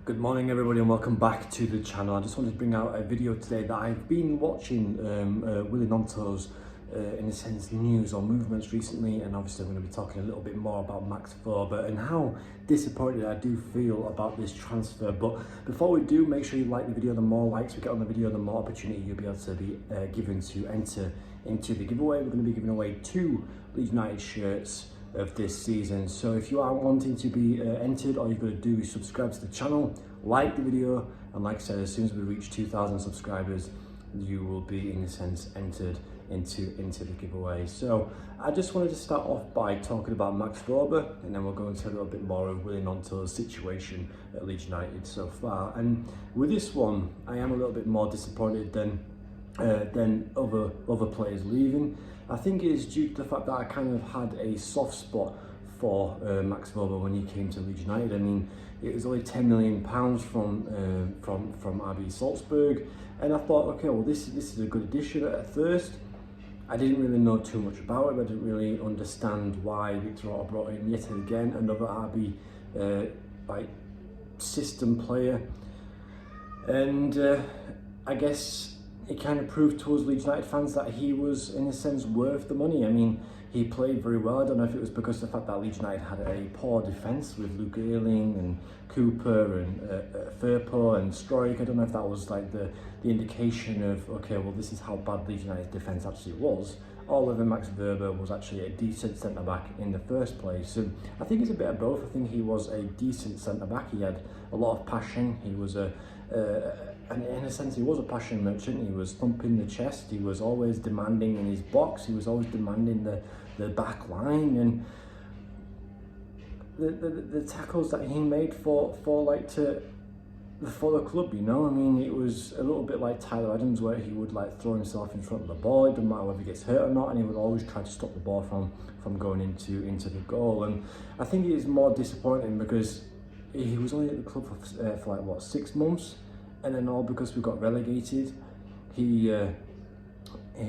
Good morning everybody and welcome back to the channel. I just wanted to bring out a video today that I've been watching Gnonto's in a sense news or movements recently, and obviously I'm going to be talking a little bit more about Max Wöber and how disappointed I do feel about this transfer. But before we do, make sure you like the video. The more likes we get on the video, the more opportunity you'll be able to be given to enter into the giveaway. We're going to be giving away 2 Leeds United shirts of this season. So if you are wanting to be entered, all you've got to do is subscribe to the channel, like the video, and like I said, as soon as we reach 2,000 subscribers, you will be in a sense entered into the giveaway. So I just wanted to start off by talking about Max Wöber, and then we'll go into a little bit more of Gnonto's situation at Leeds United so far. And with this one, I am a little bit more disappointed than other players leaving. I think it is due to the fact that I kind of had a soft spot for Max Wöber when he came to Leeds United. I mean, it was only £10 million from RB Salzburg, and I thought, okay, well this is a good addition. At first, I didn't really know too much about it. I didn't really understand why Victor Orta brought in yet again another RB like system player, and I guess it kind of proved to us Leeds United fans that he was, in a sense, worth the money. I mean, he played very well. I don't know if it was because of the fact that Leeds United had a poor defence with Luke Ayling and Cooper and Firpo and Stroik. I don't know if that was like the indication of, okay, well, this is how bad Leeds United's defence actually was, or whether Max Wöber was actually a decent centre-back in the first place. And I think it's a bit of both. I think he was a decent centre-back. He had a lot of passion. He was and in a sense, he was a passion merchant. He was thumping the chest. He was always demanding in his box. He was always demanding the back line, and the tackles that he made for the club, you know. I mean, it was a little bit like Tyler Adams, where he would like throw himself in front of the ball. It didn't matter whether he gets hurt or not, and he would always try to stop the ball from going into the goal. And I think it is more disappointing because he was only at the club for like what, 6 months. And then all because we got relegated, he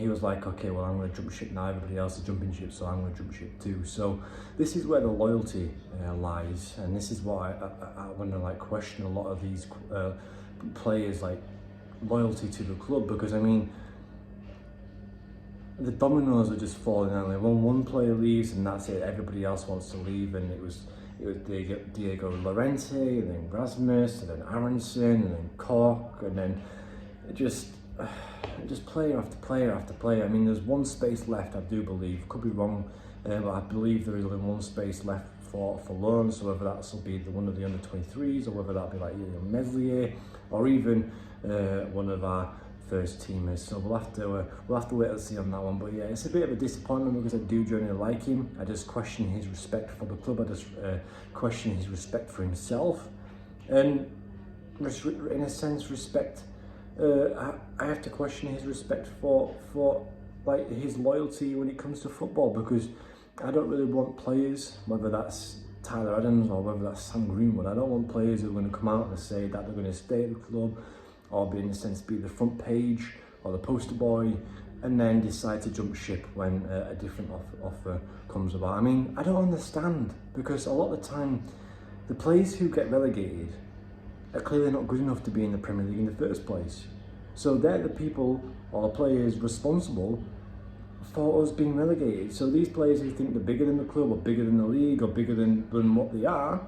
was like, okay, well, I'm going to jump ship now. Everybody else is jumping ship, so I'm going to jump ship too. So this is where the loyalty lies, and this is why I want to like question a lot of these players' like loyalty to the club, because I mean, the dominoes are just falling down. Like when one player leaves, and that's it. Everybody else wants to leave, and it was Diego Llorente, and then Rasmus, and then Aronson, and then Cork, and then just player after player after player. I mean, there's one space left, I do believe. Could be wrong, but I believe there is only one space left for loans. So whether that'll be one of the under-23s, or whether that'll be like Meslier, or even one of our first teamers. So we'll have to wait and see on that one. But yeah, it's a bit of a disappointment because I do genuinely like him. I just question his respect for the club. I just question his respect for himself, and in a sense, respect. I have to question his respect for like his loyalty when it comes to football, because I don't really want players, whether that's Tyler Adams or whether that's Sam Greenwood. I don't want players who are going to come out and say that they're going to stay at the club, or be, in a sense, be the front page or the poster boy, and then decide to jump ship when a different offer comes about. I mean, I don't understand, because a lot of the time, the players who get relegated are clearly not good enough to be in the Premier League in the first place. So they're the people or the players responsible for us being relegated. So these players who think they're bigger than the club, or bigger than the league, or bigger than what they are,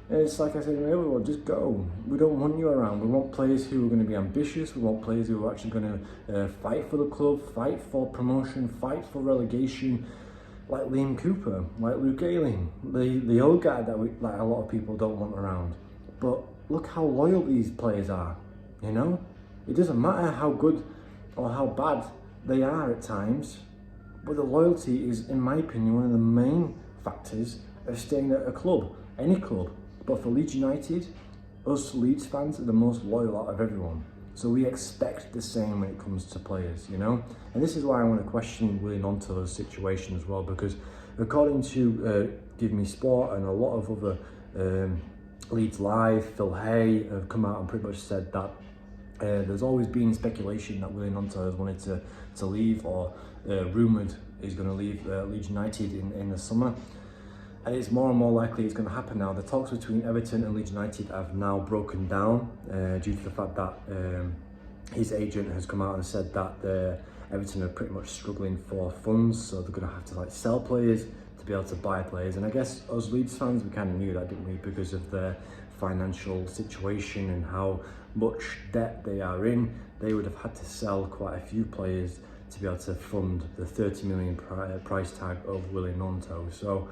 it's like I said earlier, well, just go. We don't want you around. We want players who are going to be ambitious. We want players who are actually going to fight for the club, fight for promotion, fight for relegation, like Liam Cooper, like Luke Ayling, the old guy that like a lot of people don't want around. But look how loyal these players are, you know? It doesn't matter how good or how bad they are at times, but the loyalty is, in my opinion, one of the main factors of staying at a club, any club. But for Leeds United, us Leeds fans are the most loyal out of everyone. So we expect the same when it comes to players, you know? And this is why I want to question Gnonto's situation as well, because according to Give Me Sport and a lot of other Leeds Live, Phil Hay have come out and pretty much said that there's always been speculation that Gnonto has wanted to leave, or rumoured he's going to leave Leeds United in the summer. And it's more and more likely it's going to happen now. The talks between Everton and Leeds United have now broken down due to the fact that his agent has come out and said that Everton are pretty much struggling for funds, so they're going to have to like sell players to be able to buy players. And I guess us Leeds fans, we kind of knew that, didn't we, because of their financial situation and how much debt they are in. They would have had to sell quite a few players to be able to fund the 30 million price tag of Gnonto. So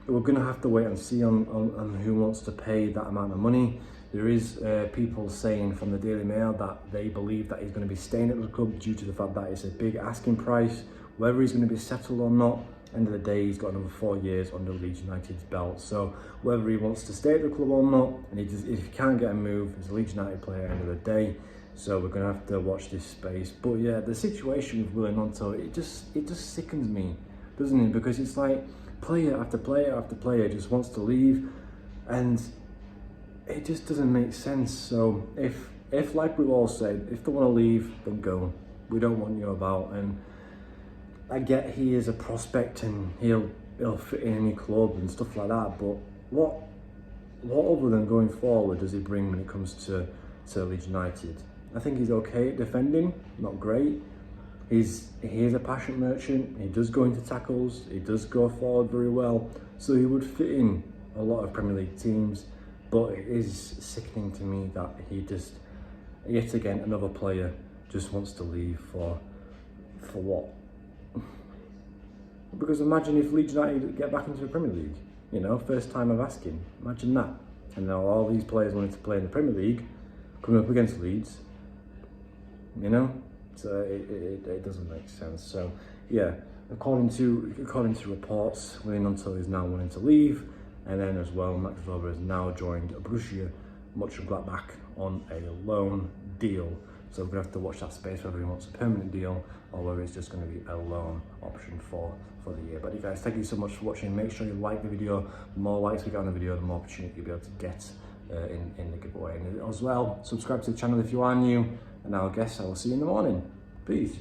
we're going to have to wait and see on who wants to pay that amount of money. There is people saying from the Daily Mail that they believe that he's going to be staying at the club due to the fact that it's a big asking price. Whether he's going to be settled or not, end of the day, he's got another 4 years under Leeds United's belt. So whether he wants to stay at the club or not, and if he can't get a move, he's a Leeds United player at the end of the day. So we're going to have to watch this space. But yeah, the situation with Gnonto, it just sickens me, doesn't it? Because it's like player after player after player just wants to leave, and it just doesn't make sense. So if like we've all said, if they want to leave, then go. We don't want you about. And I get he is a prospect and he'll fit in any club and stuff like that, but what other than going forward does he bring when it comes to Leeds United? I think he's okay at defending, not great. He is a passion merchant, he does go into tackles, he does go forward very well, so he would fit in a lot of Premier League teams. But it is sickening to me that he just, yet again, another player just wants to leave for what? Because imagine if Leeds United get back into the Premier League, you know, first time of asking, imagine that. And now all these players wanted to play in the Premier League, coming up against Leeds, you know? So it doesn't make sense. So yeah, according to reports, Gnonto is now wanting to leave. And then as well, Max Wöber has now joined Borussia Mönchengladbach on a loan deal. So we're going to have to watch that space, whether he wants a permanent deal or whether it's just going to be a loan option for the year. But you guys, thank you so much for watching. Make sure you like the video. The more likes we get on the video, the more opportunity you'll be able to get in the giveaway. And as well, subscribe to the channel if you are new. And I guess I will see you in the morning. Peace.